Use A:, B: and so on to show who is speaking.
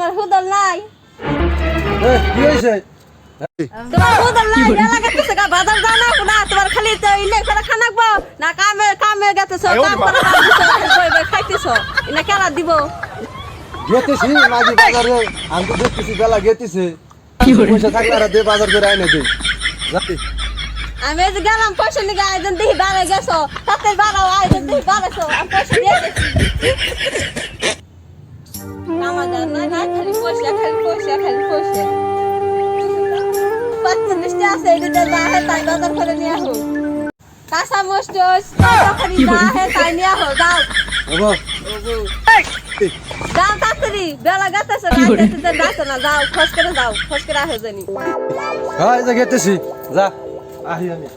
A: তোমার হুদল নাই
B: কি হয়েছে?
A: তোমার হুদল নাই বেলা গেছে গা বাজার জানা না তোমার খালি তো ইলে করে খানাকবো না কামে কামে গেতেছ কাম করে বই বই খাইতেছ ইনা কেলা দিব
B: গেতেছি মাঝি বাজারে আমি তো দেখতেছি বেলা গেতেছে পয়সা থাকলে আর দে বাজার করে আইনে দে যাই
A: আমি যে গেলাম পয়সা নিয়ে আয়োজন দেখি বাড়ে গেছো তাতে বাড়াও আয়োজন দেখি বাড়েছো আমি পয়সা দিয়ে গেছি আমাদের না না খালি পয়সা পাঁচটা লিস্টে আছে এদিকে যা হে তাই বাজার করে নিয়ে আসো কাঁচা মস্টোস খালি যা হে তাই নিয়ে আসো যাও
B: বাবা
A: যাও তাড়াতাড়ি বেলা গেতেছে না যাচ্ছে না যাও খোঁজ করে আসো জানি
B: হ্যাঁ এই যে গেতেছি যা আহি আমি